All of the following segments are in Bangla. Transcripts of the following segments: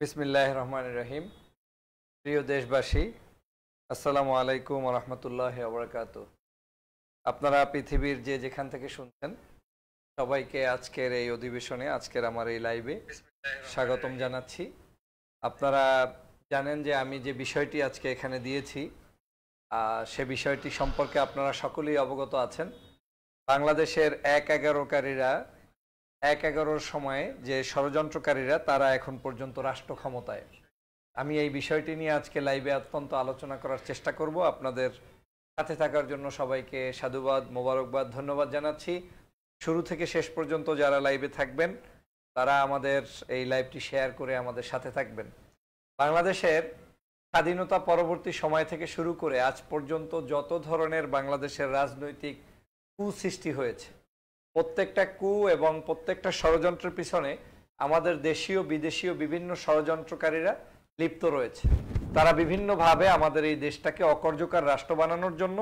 বিসমিল্লাহির রহমানির রহিম। প্রিয় দেশবাসী, আসসালামু আলাইকুম ওয়া রাহমাতুল্লাহি ওয়া বারাকাতুহু। আপনারা পৃথিবীর যে যেখান থেকে শুনছেন সবাইকে আজকের এই অধিবেশনে, আজকের আমার এই লাইভে স্বাগতম জানাচ্ছি। আপনারা জানেন যে আমি যে বিষয়টি আজকে এখানে দিয়েছি সে বিষয়টি সম্পর্কে আপনারা সকলেই অবগত আছেন। বাংলাদেশের ১-১১-কারীরা সময়ে যে ষড়যন্ত্রকারীরা তারা এখন পর্যন্ত রাষ্ট্র ক্ষমতায়। আমি এই বিষয়টি নিয়ে আজকে লাইভে অত্যন্ত আলোচনা করার চেষ্টা করব। আপনাদের সাথে থাকার জন্য সবাইকে সাধুবাদ, মোবারকবাদ, ধন্যবাদ জানাচ্ছি। শুরু থেকে শেষ পর্যন্ত যারা লাইভে থাকবেন তারা আমাদের এই লাইভটি শেয়ার করে আমাদের সাথে থাকবেন। বাংলাদেশের স্বাধীনতা পরবর্তী সময় থেকে শুরু করে আজ পর্যন্ত যত ধরনের বাংলাদেশের রাজনৈতিক কুসৃষ্টি হয়েছে, প্রত্যেকটা কু এবং প্রত্যেকটা ষড়যন্ত্রের পিছনে আমাদের দেশীয় বিদেশীয় বিভিন্ন ষড়যন্ত্রকারীরা লিপ্ত রয়েছে। তারা বিভিন্নভাবে আমাদের এই দেশটাকে অকার্যকর রাষ্ট্র বানানোর জন্য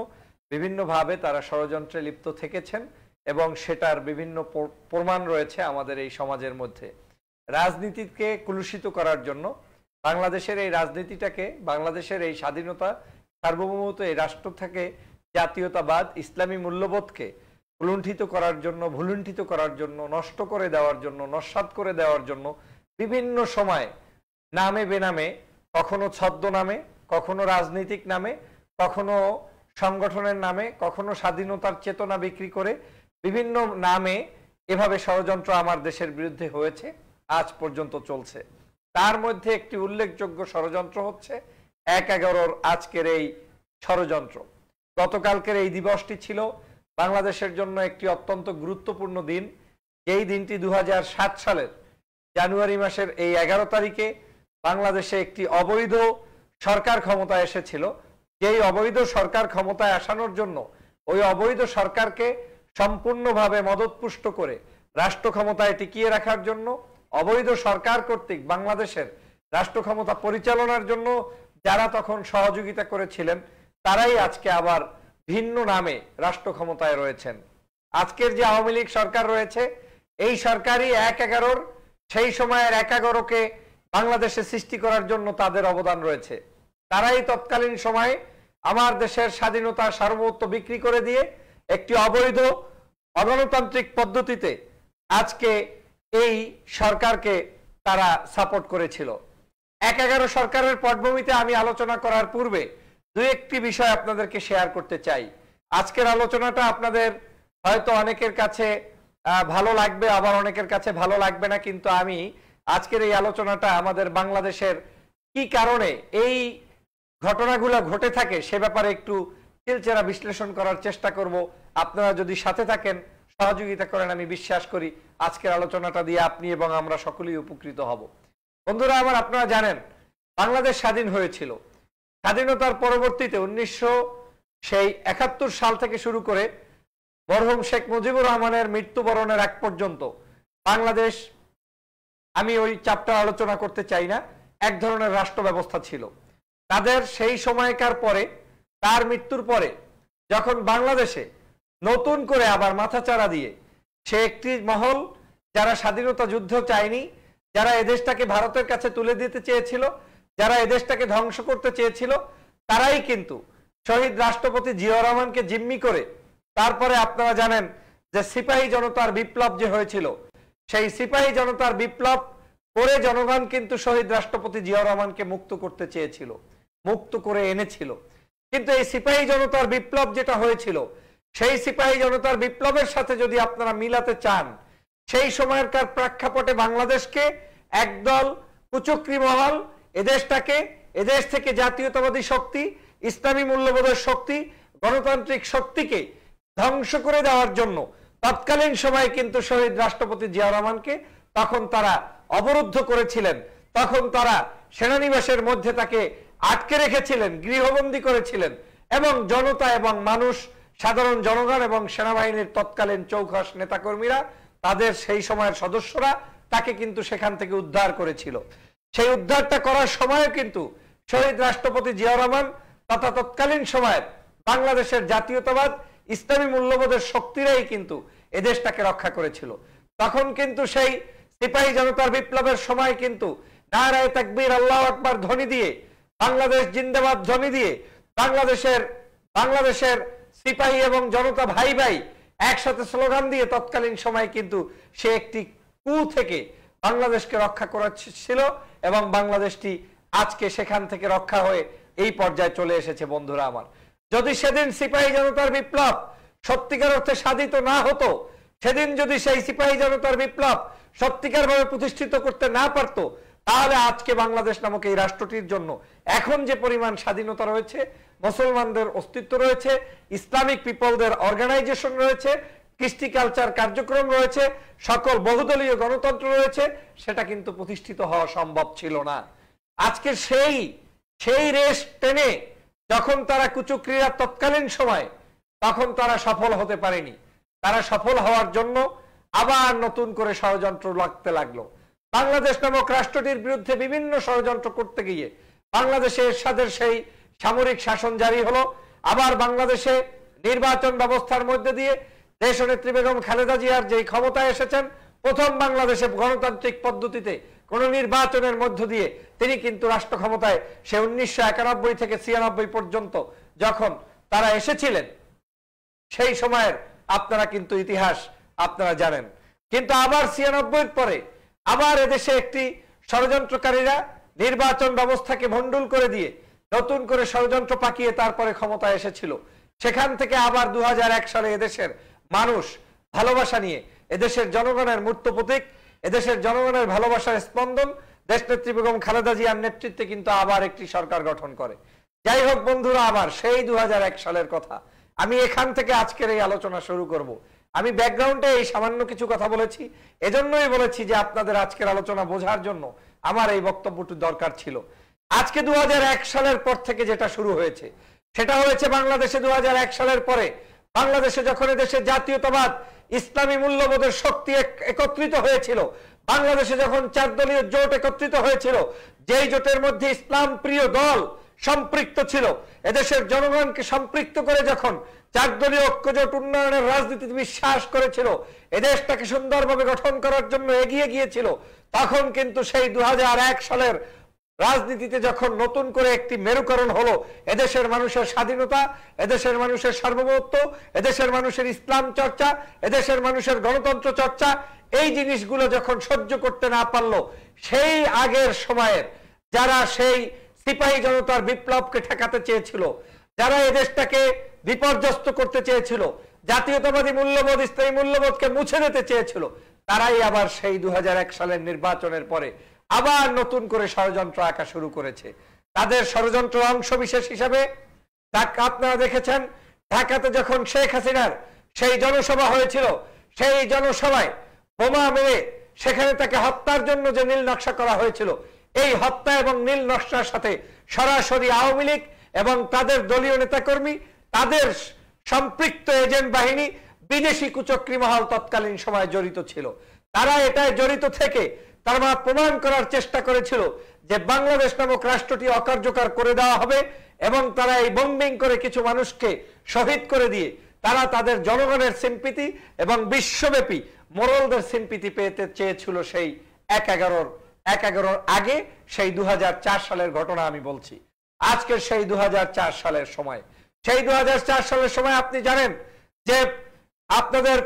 বিভিন্নভাবে তারা ষড়যন্ত্রে লিপ্ত থেকেছেন এবং সেটার বিভিন্ন প্রমাণ রয়েছে আমাদের এই সমাজের মধ্যে। রাজনীতিকে কলুষিত করার জন্য বাংলাদেশের এই রাজনীতিটাকে, বাংলাদেশের এই স্বাধীনতা, সার্বভৌমত্ব, এই রাষ্ট্র থেকে জাতীয়তাবাদ, ইসলামী মূল্যবোধকে কুলুণ্ঠিত করার জন্য, ভুলুণ্ঠিত করার জন্য, নষ্ট করে দেওয়ার জন্য, নস্যাৎ করে দেওয়ার জন্য বিভিন্ন সময় নামে বেনামে, কখনো ছদ্মনামে, কখনো রাজনৈতিক নামে, কখনো সংগঠনের নামে, কখনো স্বাধীনতার চেতনা বিক্রি করে বিভিন্ন নামে এভাবে ষড়যন্ত্র আমার দেশের বিরুদ্ধে হয়েছে, আজ পর্যন্ত চলছে। তার মধ্যে একটি উল্লেখযোগ্য ষড়যন্ত্র হচ্ছে ১-১১ আজকের এই ষড়যন্ত্র। গতকালকের এই দিবসটি ছিল বাংলাদেশের জন্য একটি অত্যন্ত গুরুত্বপূর্ণ দিন। যেই দিনটি ২০০৭ সালের জানুয়ারি মাসের এই ১১ তারিখে বাংলাদেশে একটি অবৈধ সরকার ক্ষমতায় এসেছিল। যেই অবৈধ সরকার ক্ষমতায় আসানোর জন্য, ওই অবৈধ সরকারকে সম্পূর্ণভাবে মদতপুষ্ট করে রাষ্ট্র ক্ষমতায় টিকিয়ে রাখার জন্য, অবৈধ সরকার কর্তৃক বাংলাদেশের রাষ্ট্র ক্ষমতা পরিচালনার জন্য যারা তখন সহযোগিতা করেছিলেন তারাই আজকে আবার ভিন্ন নামে রাষ্ট্র ক্ষমতায় রয়েছেন। আজকের যে আওয়ামী লীগ সরকার রয়েছে, এই সরকারই ১-১১ সেই সময়ের ১-১১কে বাংলাদেশে সৃষ্টি করার জন্য তাদের অবদান রয়েছে। তারাই তৎকালীন সময়ে আমার দেশের স্বাধীনতা, সার্বভৌমত্ব বিক্রি করে দিয়ে একটি অবৈধ অগণতান্ত্রিক পদ্ধতিতে আজকে এই সরকারকে তারা সাপোর্ট করেছিল। ১-১১ সরকারের পটভূমিতে আমি আলোচনা করার পূর্বে দুই একটি বিষয় আপনাদেরকে শেয়ার করতে চাই। আজকের আলোচনাটা আপনাদের হয়তো অনেকের কাছে ভালো লাগবে, আবার অনেকের কাছে ভালো লাগবে না, কিন্তু আমি আজকের এই আলোচনাটা আমাদের বাংলাদেশের কি কারণে এই ঘটনাগুলো ঘটে থাকে সে ব্যাপারে একটু চিলচেরা বিশ্লেষণ করার চেষ্টা করব। আপনারা যদি সাথে থাকেন, সহযোগিতা করেন, আমি বিশ্বাস করি আজকের আলোচনাটা দিয়ে আপনি এবং আমরা সকলেই উপকৃত হব। বন্ধুরা আমার, আপনারা জানেন বাংলাদেশ স্বাধীন হয়েছিল। স্বাধীনতার পরবর্তীতে ১৯৭১ সাল থেকে শুরু করে মরহুম শেখ মুজিবুর রহমানের মৃত্যুবরণের আগ পর্যন্ত বাংলাদেশ, আমি ওই চ্যাপ্টার আলোচনা করতে চাই না, এক ধরনের রাষ্ট্র ব্যবস্থা ছিল তাদের। সেই সময়কার পরে, তার মৃত্যুর পরে যখন বাংলাদেশে নতুন করে আবার মাথাচাড়া দিয়ে সে একটি মহল, যারা স্বাধীনতা যুদ্ধ চায়নি, যারা এদেশটাকে ভারতের কাছে তুলে দিতে চেয়েছিল, যারা এদেশটাকে ধ্বংস করতে চেয়েছিল, তারাই কিন্তু শহীদ রাষ্ট্রপতি জিয়াউর রহমানকে জিম্মি করে তারপরে আপনারা জানেন যে সিপাহী জনতার বিপ্লব যে হয়েছিল, সেই সিপাহী জনতার বিপ্লব করে জনগণ কিন্তু শহীদ রাষ্ট্রপতি জিয়াউর রহমানকে মুক্ত করতে চেয়েছিল, মুক্ত করে এনেছিল। কিন্তু এই সিপাহী জনতার বিপ্লব যেটা হয়েছিল, সেই সিপাহী জনতার বিপ্লবের সাথে যদি আপনারা মিলাতে চান, সেই সময়কার প্রেক্ষাপটে বাংলাদেশকে একদল কুচক্রী মহল এদেশ থেকে জাতীয়তাবাদী শক্তি, ইসলামী মূল্যবোধের শক্তি, গণতান্ত্রিক শক্তিকে ধ্বংস করে দেওয়ার জন্য তৎকালীন সময়ে কিন্তু শহীদ রাষ্ট্রপতি জিয়াউর রহমানকে তখন তারা অবরুদ্ধ করেছিলেন। তখন তারা সেনানিবাসের মধ্যে তাকে আটকে রেখেছিলেন, গৃহবন্দী করেছিলেন, এবং জনতা এবং মানুষ, সাধারণ জনগণ এবং সেনাবাহিনীর তৎকালীন চৌখাস নেতাকর্মীরা, তাদের সেই সময়ের সদস্যরা তাকে কিন্তু সেখান থেকে উদ্ধার করেছিল। সেই উদ্ধারটা করার সময় কিন্তু শহীদ রাষ্ট্রপতি জিয়াউর রহমান তথা তৎকালীন সময়ের বাংলাদেশের জাতীয়তাবাদ, ইসলামী মূল্যবোধের শক্তিরাই কিন্তু এদেশটাকে রক্ষা করেছিল। তখন কিন্তু সেই সিপাহী জনতার বিপ্লবের সময় কিন্তু নারায়ে তাকবীর আল্লাহু আকবার ধ্বনি দিয়ে, বাংলাদেশ জিন্দাবাদ ধ্বনি দিয়ে বাংলাদেশের সিপাহী এবং জনতা ভাই ভাই একসাথে স্লোগান দিয়ে তৎকালীন সময় কিন্তু সে একটি কূ থেকে বাংলাদেশকে রক্ষা করেছিল এবং বাংলাদেশটি আজকে সেখান থেকে রক্ষা হয়ে এই পর্যায়ে চলে এসেছে। বন্ধুরা আমার, যদি সেদিন সিপাহী জনতার বিপ্লব সত্যিকার অর্থে সাধিত না হতো, সেদিন যদি সেই সিপাহী জনতার বিপ্লব সত্যিকার ভাবে প্রতিষ্ঠিত করতে না পারত, তাহলে আজকে বাংলাদেশ নামক এই রাষ্ট্রটির জন্য এখন যে পরিমাণ স্বাধীনতা রয়েছে, মুসলমানদের অস্তিত্ব রয়েছে, ইসলামিক পিপলদের অর্গানাইজেশন রয়েছে, কৃষ্টি কালচার কার্যক্রম রয়েছে, সকল বহুদলীয় গণতন্ত্র রয়েছে, সেটা কিন্তু প্রতিষ্ঠিত হওয়া সম্ভব ছিল না। আজকে সেই রেস টেনে যখন তারা কুচক্রীরা তৎকালীন সময়, তখন তারা সফল হতে পারেনি। তারা সফল হওয়ার জন্য আবার নতুন করে ষড়যন্ত্র লাগতে লাগলো। বাংলাদেশ নামক রাষ্ট্রটির বিরুদ্ধে বিভিন্ন ষড়যন্ত্র করতে গিয়ে বাংলাদেশে এরশাদের সেই সামরিক শাসন জারি হলো। আবার বাংলাদেশে নির্বাচন ব্যবস্থার মধ্যে দিয়ে দেশনেত্রী বেগম খালেদা জিয়ার যেই ক্ষমতায় এসেছেন, প্রথম বাংলাদেশে গণতান্ত্রিক পদ্ধতিতে কোন নির্বাচনের মধ্য দিয়ে তিনি কিন্তু রাষ্ট্র ক্ষমতায় সে 1991 থেকে 96 পর্যন্ত যখন তারা এসেছিলেন, সেই সময়ের আপনারা কিন্তু ইতিহাস আপনারা জানেন। কিন্তু আবার 96 পরে আবার এদেশে একটি ষড়যন্ত্রকারীরা নির্বাচন ব্যবস্থাকে ভণ্ডুল করে দিয়ে নতুন করে ষড়যন্ত্র পাকিয়ে তারপরে ক্ষমতায় এসেছিল। সেখান থেকে আবার 2001 সালে এদেশের মানুষ ভালোবাসা নিয়ে, এদেশের জনগণের মূর্ত প্রতীক, এদেশের জনগণের ভালোবাসার স্পন্দন দেশনেত্রী বেগম খালেদা জিয়ার নেতৃত্বে কিন্তু আবার একটি সরকার গঠন করে। যাই হোক বন্ধুরা, আবার সেই 2001 সালের কথা আমি এখান থেকে আজকের এই আলোচনা শুরু করব। আমি ব্যাকগ্রাউন্ডে এই সামান্য কিছু কথা বলেছি, এজন্যই বলেছি যে আপনাদের আজকের আলোচনা বোঝার জন্য আমার এই বক্তব্যটি দরকার ছিল। আজকে 2001 সালের পর থেকে যেটা শুরু হয়েছে, সেটা হয়েছে বাংলাদেশে 2001 সালের পরে বাংলাদেশে যখন এদেশে জাতীয়তাবাদ ইসলামী মূল্যবোধের শক্তি একত্রিত হয়েছিল, বাংলাদেশে যখন 4 দলীয় জোট একত্রিত হয়েছিল, যেই জোটের মধ্যে ইসলাম প্রিয় দল সম্পৃক্ত ছিল, এদেশের জনগণকে সম্পৃক্ত করে যখন 4 দলীয় ঐক্যজোট উন্নয়নের রাজনীতিতে বিশ্বাস করেছিল, এদেশটাকে সুন্দরভাবে গঠন করার জন্য এগিয়ে গিয়েছিল, তখন কিন্তু সেই 2001 সালের রাজনীতিতে যখন নতুন করে একটি মেরুকরণ হলো, এদেশের মানুষের স্বাধীনতা, এদেশের মানুষের সার্বভৌমত্ব, এদেশের মানুষের ইসলাম চর্চা, এদেশের মানুষের গণতন্ত্র চর্চা, এই জিনিসগুলো যখন সহ্য করতে না পারলো, সেই আগের সময়ের যারা সেই সিপাহী জনতার বিপ্লবকে ঠেকাতে চেয়েছিল, যারা এদেশটাকে বিপর্যস্ত করতে চেয়েছিল, জাতীয়তাবাদী মূল্যবোধ ইসলামী মূল্যবোধকে মুছে দিতে চেয়েছিল, তারাই আবার সেই 2001 সালের নির্বাচনের পরে আবার নতুন করে ষড়যন্ত্র আঁকা শুরু করেছে। তাদের ষড়যন্ত্র অংশ বিশেষ হিসাবে আপনারা দেখেছেন, ঢাকাতে যখন শেখ হাসিনার সেই জনসভা হয়েছিল, সেই জনসভায় বোমা মেরে সেখানে তাকে হত্যার জন্য যে নীল নকশা করা হয়েছিল, এই হত্যা এবং নীল নকশার সাথে সরাসরি আওয়ামী লীগ এবং তাদের দলীয় নেতাকর্মী, তাদের সম্পৃক্ত এজেন্ট বাহিনী, বিদেশি কুচক্রী মহল তৎকালীন সময় জড়িত ছিল। তারা এটায় জড়িত থেকে তারা প্রমাণ করার চেষ্টা করেছিল যে বাংলাদেশ নামক রাষ্ট্রটি অকার্যকর করে দেওয়া হবে, এবং তারা এই বম্বিং করে কিছু মানুষকে শহীদ করে দিয়ে তারা তাদের জনগণের সিম্পিতি এবং বিশ্বব্যাপী মোরালদের সিম্পিতি পেতে চেয়েছিল। সেই 1/11 আগে সেই 2004 সালের ঘটনা আমি বলছি। আজকের সেই 2004 সালের সময়, সেই 2004 সালের সময় আপনি জানেন যে আপনাদের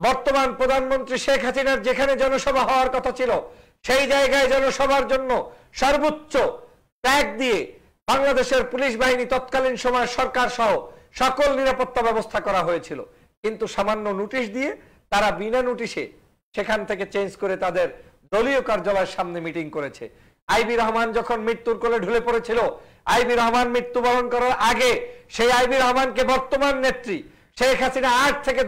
বর্তমান প্রধানমন্ত্রী শেখ হাসিনার যেখানে জনসভা হওয়ার কথা ছিল, সেই জায়গায় জনসভার জন্য সর্বোচ্চ ত্যাগ দিয়ে বাংলাদেশের পুলিশ বাহিনী, তৎকালীন সময় সরকার সহ সকল নিরাপত্তা ব্যবস্থা করা হয়েছিল। কিন্তু সামান্য নোটিশ দিয়ে তারা বিনা নোটিশে সেখান থেকে চেঞ্জ করে তাদের দলীয় কার্যালয়ের সামনে মিটিং করেছে। আইবি রহমান যখন মৃত্যুর কোলে ঢলে পড়েছিল, আইবি রহমান মৃত্যুবরণ করার আগে সেই আইবি রহমানকে বর্তমান নেত্রী শেখ হাসিনা 8 থেকে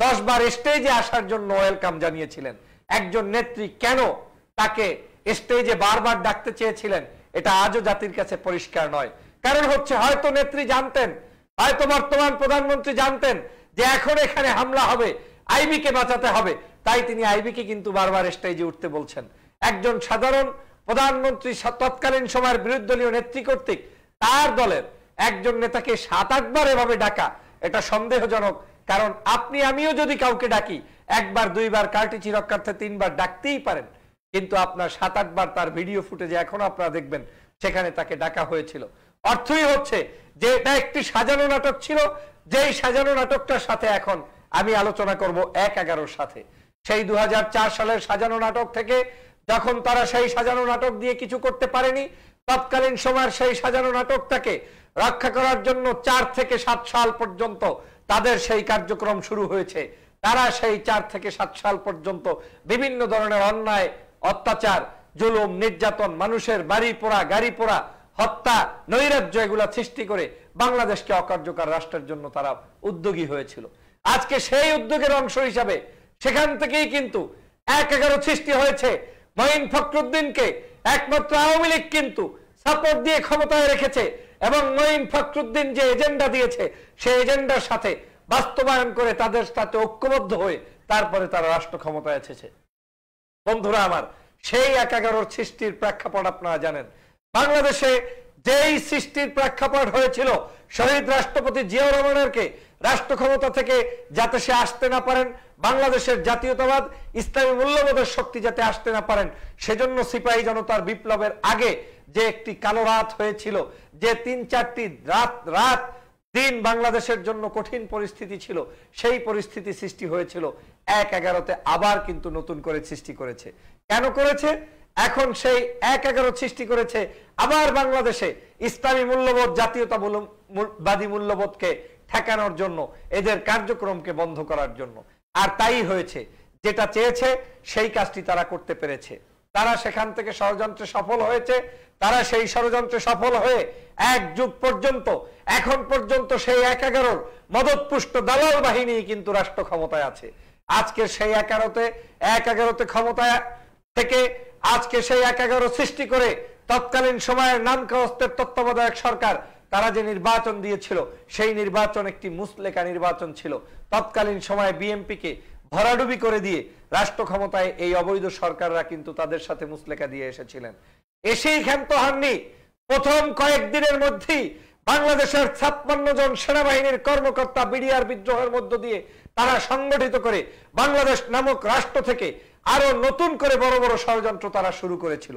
10 বার স্টেজে আসার জন্য ওয়েলকাম জানিয়েছিলেন। একজন নেত্রী কেন তাকে স্টেজে বারবার ডাকতে চেয়েছিলেন, এটা আজও জাতির কাছে পরিষ্কার নয়। কারণ হচ্ছে, হয়তো নেত্রী জানতেন, হয়তো বর্তমান প্রধানমন্ত্রী জানতেন যে এখন এখানে হামলা হবে, আইবিকে বাঁচাতে হবে, তাই তিনি আইবিকে কিন্তু বারবার স্টেজে উঠতে বলছেন। একজন সাধারণ প্রধানমন্ত্রী তৎকালীন সময়ের বিরোধী দলীয় নেত্রী কর্তৃক তার দলের একজন নেতাকে 7-8 বার এভাবে ডাকা, এটা সন্দেহজনক। কারণ আপনি আমিও যদি কাউকে ডাকি, 1 বার 2 বার কার্টিচি রক্ষার্থে 3 বার ডাকতেই পারেন, কিন্তু আপনার 7-8 বার তার ভিডিও ফুটেজে এখনো আপনারা দেখবেন সেখানে তাকে ডাকা হয়েছিল। অর্থই হচ্ছে যে এটা একটি সাজানো নাটক ছিল, যেই সাজানো নাটকটার সাথে এখন আমি আলোচনা করব 1/11 সাথে। সেই 2004 সালের সাজানো নাটক থেকে যখন তারা সেই সাজানো নাটক দিয়ে কিছু করতে পারেনি, তৎকালীন সময়ের সেই সাজানো নাটকটাকে রক্ষা করার জন্য 4 থেকে 7 সাল পর্যন্ত তাদের সেই কার্যক্রম শুরু হয়েছে। তারা সেই 4 থেকে 7 সাল পর্যন্ত বিভিন্ন ধরনের অন্যায়, অত্যাচার, জুলুম, নির্যাতন, মানুষের বাড়ি পোড়া, গাড়ি পোড়া, হত্যা, নৈরাজ্য এগুলা সৃষ্টি করে বাংলাদেশকে অকার্যকর রাষ্ট্রের জন্য তারা উদ্যোগী হয়েছিল। আজকে সেই উদ্যোগের অংশ হিসাবে সেখান থেকেই কিন্তু 1/11 সৃষ্টি হয়েছে। মঈন ফখরুদ্দিনকে একমাত্র আওয়ামী লীগ কিন্তু সাপোর্ট দিয়ে ক্ষমতায় রেখেছে এবং মঈন ফখরুদ্দিন যে এজেন্ডা দিয়েছে সেই এজেন্ডার সাথে বাস্তবায়ন করে তাদের সাথে ঐক্যবদ্ধ হয়ে তারপরে তারা রাষ্ট্র ক্ষমতায় এসেছে। বন্ধুরা আমার, সেই 1/11 সৃষ্টির প্রেক্ষাপট আপনারা জানেন। বাংলাদেশে যেই সৃষ্টির প্রেক্ষাপট হয়েছিল, শহীদ রাষ্ট্রপতি জিয়াউর রহমানকে রাষ্ট্র ক্ষমতা থেকে যাতে সে আসতে না পারেন, বাংলাদেশের জাতীয়তাবাদ, ইসলামী মূল্যবোধের শক্তি যাতে আসতে না পারেন, সেজন্য সিপাহী জনতার বিপ্লবের আগে যে একটি কালো রাত হয়েছিল, যে 3-4টি রাত দিন বাংলাদেশের জন্য কঠিন পরিস্থিতি ছিল, সেই পরিস্থিতি সৃষ্টি হয়েছিল 1/11-তে আবার কিন্তু নতুন করে সৃষ্টি করেছে। কেন করেছে? এখন সেই 1/11 সৃষ্টি করেছে আবার বাংলাদেশে ইসলামী মূল্যবোধ, জাতীয়তাবাদী মূল্যবোধকে ঠেকানোর জন্য, এদের কার্যক্রমকে বন্ধ করার জন্য। আর তাই হয়েছে, যেটা চেয়েছে সেই কাজটি তারা করতে পেরেছে। তারা সেখান থেকে ষড়যন্ত্রে সফল হয়েছে। তারা সেই ষড়যন্ত্রে সফল হয়ে 1 যুগ পর্যন্ত, এখন পর্যন্ত সেই 1/11 মদতপুষ্ট দালাল বাহিনী কিন্তু রাষ্ট্র ক্ষমতায় আছে। আজকে সেই 1/11-তে ক্ষমতায় থেকে আজকে সেই 1/11 সৃষ্টি করে তৎকালীন সময়ের নামকাওস্তের তত্ত্বাবধায়ক সরকার তারা যে নির্বাচন দিয়েছিল, সেই নির্বাচন একটি মুসলেকা নির্বাচন ছিল। তৎকালীন সময়ে বিএনপিকে ভরাডুবি করে দিয়ে রাষ্ট্র ক্ষমতায় এই অবৈধ সরকাররা কিন্তু তাদের সাথে মুসলেকা দিয়ে এসেছিলেন। এসেই ক্ষান্ত হননি। প্রথম কয়েকদিনের মধ্যেই বাংলাদেশের 56 জন সেনাবাহিনীর কর্মকর্তা বিডিআর বিদ্রোহের মধ্য দিয়ে তারা সংগঠিত করে বাংলাদেশ নামক রাষ্ট্র থেকে আরো নতুন করে বড় বড় ষড়যন্ত্র তারা শুরু করেছিল।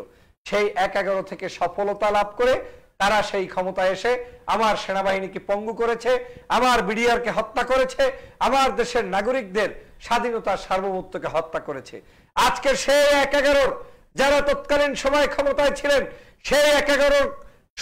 সেই 1/11 থেকে সফলতা লাভ করে তারা সেই ক্ষমতায় এসে আমার সেনাবাহিনীকে পঙ্গু করেছে, আমার বিডিআরকে হত্যা করেছে, আমার দেশের নাগরিকদের স্বাধীনতার সার্বভৌমত্বকে হত্যা করেছে। আজকে সেই 1/11 যারা তৎকালীন সময় ক্ষমতায় ছিলেন, সেই 1/11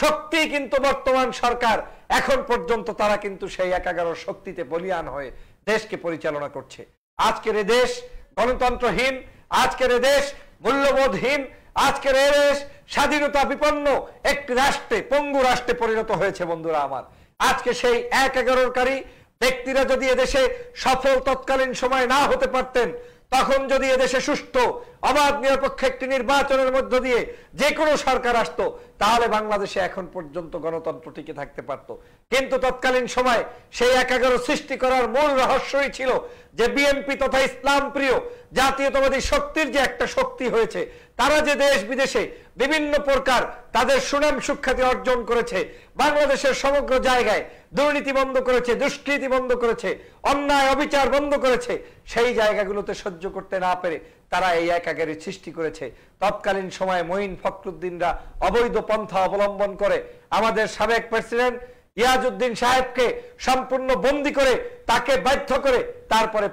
শক্তি কিন্তু বর্তমান সরকার এখন পর্যন্ত তারা কিন্তু সেই 1/11 শক্তিতে বলিয়ান হয়ে দেশকে পরিচালনা করছে। আজকের এই দেশ গণতন্ত্রহীন, আজকের এই দেশ মূল্যবোধহীন, আজকের এই দেশ স্বাধীনতা বিপন্ন একটি রাষ্ট্রে, পঙ্গু রাষ্ট্রে পরিণত হয়েছে। বন্ধুরা আমার, আজকে সেই 1/11-কারী ব্যক্তিরা যদি এদেশে সফল তৎকালীন সময় না হতে পারতেন, তখন যদি এদেশে সুষ্ঠু অবাধ নিরপেক্ষ একটি নির্বাচনের মধ্য দিয়ে যে কোনো সরকার আসতো, তাহলে বাংলাদেশে এখন পর্যন্ত গণতন্ত্র টিকে থাকতে পারত। কিন্তু তৎকালীন সময় সেই 1/11 সৃষ্টি করার মূল রহস্যই ছিল যে বিএনপি তথা ইসলাম প্রিয় জাতীয়তাবাদী শক্তির যে একটা শক্তি হয়েছে, তারা যে দেশ বিদেশে বিভিন্ন প্রকার তাদের সুনাম সুখ্যাতি অর্জন করেছে, বাংলাদেশের সমগ্র জায়গায় দুর্নীতি বন্ধ করেছে, দুষ্কৃতি বন্ধ করেছে, অন্যায় অবিচার বন্ধ করেছে, সেই জায়গাগুলোতে সহ্য করতে না পেরে তারা এই 1/11 সৃষ্টি করেছে। তৎকালীন সময়ে মঈন ফখরুদ্দিনরা অবৈধ পন্থা অবলম্বন করে আমাদের সাবেক প্রেসিডেন্ট ইয়াজউদ্দিন সাহেবকে সম্পূর্ণ বন্দী করে তাকে বাধ্য করে তারপরে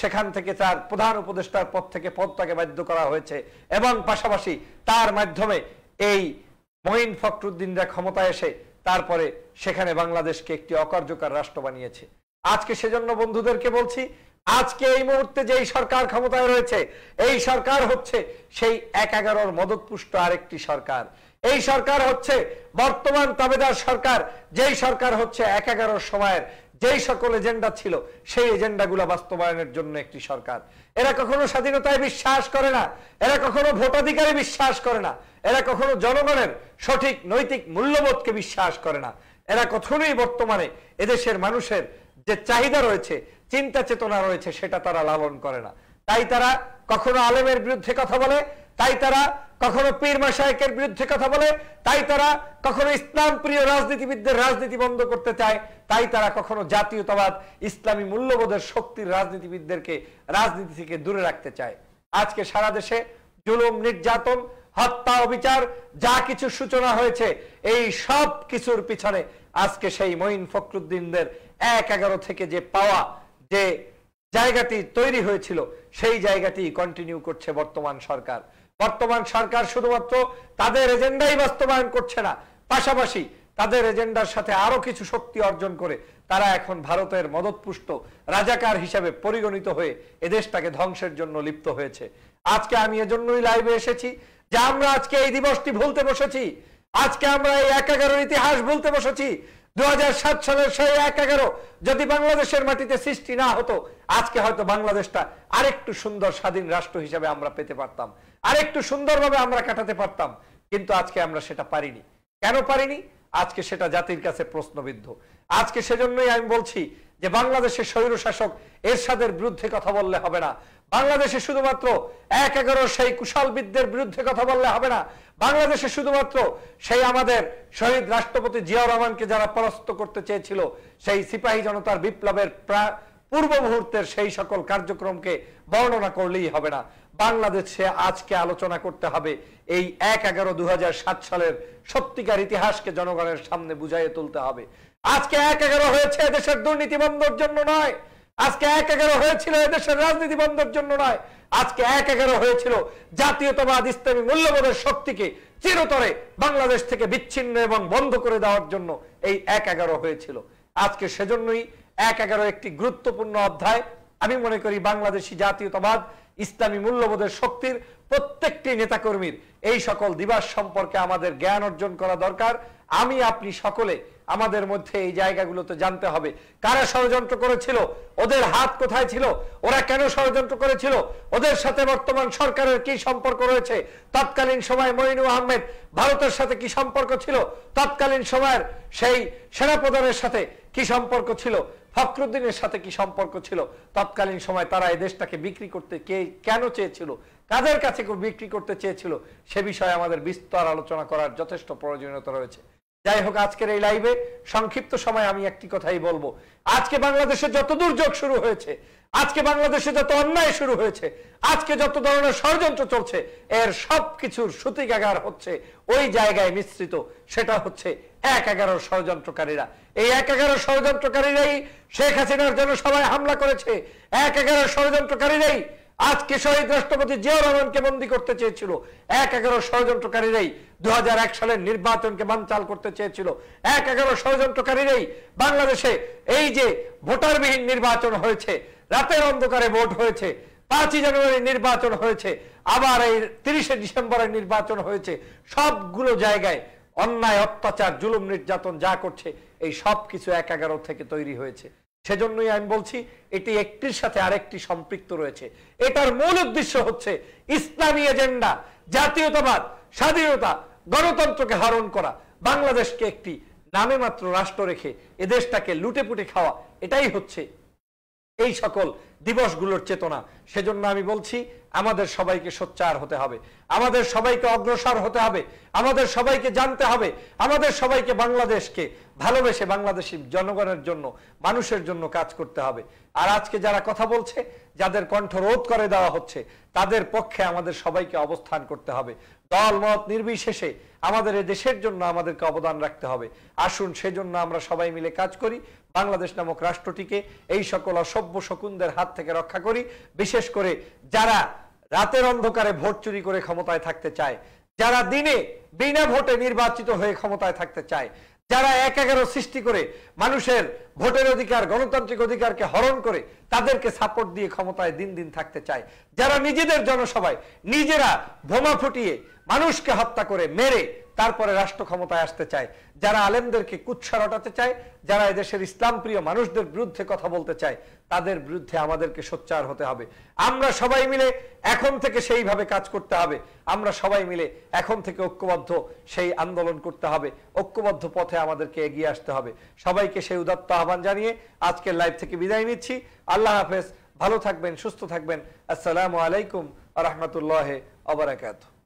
সেখান থেকে তার প্রধান উপদেষ্টার পদ থেকে পদত্যাগে বাধ্য করা হয়েছে এবং পাশাপাশি তার মাধ্যমে এই মঈন ফখরুদ্দিনরা ক্ষমতায় এসে তারপরে সেখানে বাংলাদেশকে একটি অকার্যকর রাষ্ট্র বানিয়েছে। আজকে সেজন্য বন্ধুদেরকে বলছি, আজকে এই মুহূর্তে যেই সরকার ক্ষমতায় রয়েছে, এই সরকার হচ্ছে সেই 1/11 মদতপুষ্ট আরেকটি সরকার। এই সরকার হচ্ছে বর্তমান তাবেদার সরকার, যেই সরকার হচ্ছে 1/11 সময়ের যেই সকল এজেন্ডা ছিল সেই এজেন্ডাগুলো বাস্তবায়নের জন্য একটি সরকার। এরা কখনো স্বাধীনতায় বিশ্বাস করে না, এরা কখনো ভোটাধিকারে বিশ্বাস করে না, এরা কখনো জনগণের সঠিক নৈতিক মূল্যবোধকে বিশ্বাস করে না। এরা কখনোই বর্তমানে এদেশের মানুষের যে চাহিদা রয়েছে, চিন্তা চেতনা রয়েছে, সেটা তারা লালন করে না। তাই তারা কখনো আলেমের বিরুদ্ধে কথা বলে, তাই তারা কখনো পীর মাশায়েখের বিরুদ্ধে কথা বলে, তাই তারা কখনো ইসলাম প্রিয় রাজনীতিবিদদের রাজনীতি বন্ধ করতে চায়, তাই তারা কখনো জাতীয়তাবাদ, ইসলামী মূল্যবোধের শক্তির রাজনীতিবিদদেরকে রাজনীতি থেকে দূরে রাখতে চায়। আজকে সারা দেশে জুলুম, নির্যাতন, হত্যা, অবিচার যা কিছু সূচনা হয়েছে, এই সব কিছুর পিছনে আজকে সেই মঈন ফখরুদ্দিনদের ১-১১ থেকে যে পাওয়া যে জায়গাটি তৈরি হয়েছিল, সেই জায়গাটি কন্টিনিউ করছে বর্তমান সরকার। বর্তমান সরকার শুধুমাত্র তাদের এজেন্ডাই বাস্তবায়ন করছে না, পাশাপাশি তাদের এজেন্ডার সাথে আরো কিছু শক্তি অর্জন করে তারা এখন ভারতের মদতপুষ্ট রাজাকার হিসেবে পরিগণিত হয়ে এদেশটাকে ধ্বংসের জন্য লিপ্ত হয়েছে। আজকে আমি এজন্যই লাইভে এসেছি যে আমরা আজকে এই দিবসটি ভুলতে বসেছি, আজকে আমরা এই ১-১১ ইতিহাস ভুলতে বসেছি। ২০০৭ সালের সেই ১-১১ যদি বাংলাদেশের মাটিতে সৃষ্টি না হতো, আজকে হয়তো বাংলাদেশটা আরেকটু সুন্দর স্বাধীন রাষ্ট্র হিসেবে আমরা পেতে পারতাম, আরেকটু সুন্দরভাবে আমরা কাটাতে পারতাম। কিন্তু আজকে আমরা সেটা পারিনি। কেন পারিনি? আজকে সেটা জাতির কাছে প্রশ্নবিদ্ধ। আজকে সেজন্যই আমি বলছি যে বাংলাদেশের স্বৈরশাসক এরশাদের বিরুদ্ধে কথা বললে হবে না, বাংলাদেশে শুধুমাত্র ১-১১ সেই কুশলবিদদের বিরুদ্ধে কথা বললে হবে না, বাংলাদেশে শুধুমাত্র সেই আমাদের শহীদ রাষ্ট্রপতি জিয়াউর রহমানকে যারা পরাস্ত করতে চেয়েছিল, সেই সিপাহী জনতার বিপ্লবের পূর্ব মুহূর্তের সেই সকল কার্যক্রমকে বর্ণনা করলেই হবে না। বাংলাদেশে আজকে আলোচনা করতে হবে এই ১-১১-২০০৭ সালের সত্যিকার ইতিহাসকে জনগণের সামনে বুঝাইয়ে তুলতে হবে। আজকে ১-১১ হয়েছে দেশের দুর্নীতি বন্ধের জন্য নয়, আজকে ১-১১ হয়েছিল এদেশের রাজনীতি বন্ধের জন্য নয়, আজকে ১-১১ হয়েছিল জাতীয়তাবাদ ইসলামী মূল্যবোধের শক্তিকে চিরতরে বাংলাদেশ থেকে বিচ্ছিন্ন এবং বন্ধ করে দেওয়ার জন্য এই ১-১১ হয়েছিল। আজকে সেজন্যই ১-১১ একটি গুরুত্বপূর্ণ অধ্যায়। আমি মনে করি বাংলাদেশি জাতীয়তাবাদ ইসলামী মূল্যবোধের শক্তির প্রত্যেকটি নেতাকর্মীর এই সকল দিবস সম্পর্কে আমাদের জ্ঞান অর্জন করা দরকার। আমি আপনি সকলে আমাদের মধ্যে এই জায়গাগুলোতে জানতে হবে কারা ষড়যন্ত্র করেছিল, ওদের হাত কোথায় ছিল, ওরা কেন ষড়যন্ত্র করেছিল, ওদের সাথে বর্তমান সরকারের কি সম্পর্ক রয়েছে, তৎকালীন সময় মঈনুল আহমেদ ভারতের সাথে কি সম্পর্ক ছিল, তৎকালীন সময়ের সেই সেনাপ্রধানের সাথে কি সম্পর্ক ছিল, ফখরুদ্দিনের সাথে কি সম্পর্ক ছিল, তৎকালীন সময় তারা এই দেশটাকে বিক্রি করতে কেন চেয়েছিল, কাদের কাছে বিক্রি করতে চেয়েছিল, সে বিষয়ে আমাদের বিস্তর আলোচনা করার যথেষ্ট প্রয়োজনীয়তা রয়েছে। যাই হোক, আজকের এই লাইভে সংক্ষিপ্ত সময় আমি একটি কথাই বলবো, আজকে বাংলাদেশে যত দুর্যোগ শুরু হয়েছে, আজকে বাংলাদেশে যত অন্যায় শুরু হয়েছে, আজকে যত ধরনের ষড়যন্ত্র চলছে, এর সবকিছুর সূতিকাগার হচ্ছে ওই জায়গায় মিশ্রিত, সেটা হচ্ছে ১-১১ ষড়যন্ত্রকারীরা। এই ১-১১ ষড়যন্ত্রকারীরাই শেখ হাসিনার জনসভায় হামলা করেছে, ১-১১ ষড়যন্ত্রকারীরাই আজকে শহীদ রাষ্ট্রপতি জিয়াউর রহমানকে বন্দী করতে চেয়েছিল, ১-১১ ষড়যন্ত্রকারীরাই ২০০১ সালের নির্বাচনকে বানচাল করতে চেয়েছিল, ১-১১ ষড়যন্ত্রকারীরাই বাংলাদেশে এই যে ভোটারবিহীন নির্বাচন হয়েছে, রাতের অন্ধকারে ভোট হয়েছে, ৫ই জানুয়ারি নির্বাচন হয়েছে, আবার এই ৩০শে ডিসেম্বরের নির্বাচন হয়েছে, সবগুলো জায়গায় অন্যায়, অত্যাচার, জুলুম, নির্যাতন যা করছে এই সব কিছু ১-১১ থেকে তৈরি হয়েছে। সেজন্যই আমি বলছি এটি একটির সাথে আরেকটি সম্পৃক্ত রয়েছে। এটার মূল উদ্দেশ্য হচ্ছে ইসলামী এজেন্ডা, জাতীয়তাবাদ, স্বাধীনতা, গণতন্ত্রকে হরণ করা, বাংলাদেশকে একটি নামে মাত্র রাষ্ট্র রেখে এদেশটাকে লুটেপুটে খাওয়া, এটাই হচ্ছে এই সকল দিবসগুলোর চেতনা। সেজন্য আমি বলছি আমাদের সবাইকে সোচ্চার হতে হবে, আমাদের সবাইকে অগ্রসর হতে হবে, আমাদের সবাইকে জানতে হবে, আমাদের সবাইকে বাংলাদেশকে ভালোবেসে বাংলাদেশি জনগণের জন্য, মানুষের জন্য কাজ করতে হবে। আর আজকে যারা কথা বলছে, যাদের কণ্ঠ রোধ করে দেওয়া হচ্ছে, তাদের পক্ষে আমাদের সবাইকে অবস্থান করতে হবে। দল মত নির্বিশেষে আমাদের এই দেশের জন্য আমাদেরকে অবদান রাখতে হবে। আসুন সেজন্য আমরা সবাই মিলে কাজ করি, বাংলাদেশ নামক রাষ্ট্রটিকে এই সকল অসভ্য শকুনদের হাত থেকে রক্ষা করি। বিশেষ করে যারা রাতের অন্ধকারে ভোট চুরি করে ক্ষমতায় থাকতে চায়, যারা দিনে বিনা ভোটে নির্বাচিত হয়ে ক্ষমতায় থাকতে চায়, যারা ১-১১ সৃষ্টি করে মানুষের ভোটের অধিকার, গণতান্ত্রিক অধিকারকে হরণ করে তাদেরকে সাপোর্ট দিয়ে ক্ষমতায় দিন দিন থাকতে চায়, যারা নিজেদের জনসভায় নিজেরা বোমা ফুটিয়ে মানুষকে হত্যা করে মেরে তারপরে রাষ্ট্র ক্ষমতায় আসতে চায়, যারা আলেমদেরকে কুৎসা রটাতে চায়, যারা এদেশের ইসলাম প্রিয় মানুষদের বিরুদ্ধে কথা বলতে চায়, তাদের বিরুদ্ধে আমাদেরকে সোচ্চার হতে হবে। আমরা সবাই মিলে এখন থেকে সেইভাবে কাজ করতে হবে, আমরা সবাই মিলে এখন থেকে ঐক্যবদ্ধ সেই আন্দোলন করতে হবে, ঐক্যবদ্ধ পথে আমাদেরকে এগিয়ে আসতে হবে। সবাইকে সেই উদাত্ত আহ্বান জানিয়ে আজকের লাইভ থেকে বিদায় নিচ্ছি। আল্লাহ হাফেজ, ভালো থাকবেন, সুস্থ থাকবেন। আসসালামু আলাইকুম ওয়া রাহমাতুল্লাহি ওয়া বারাকাতুহু।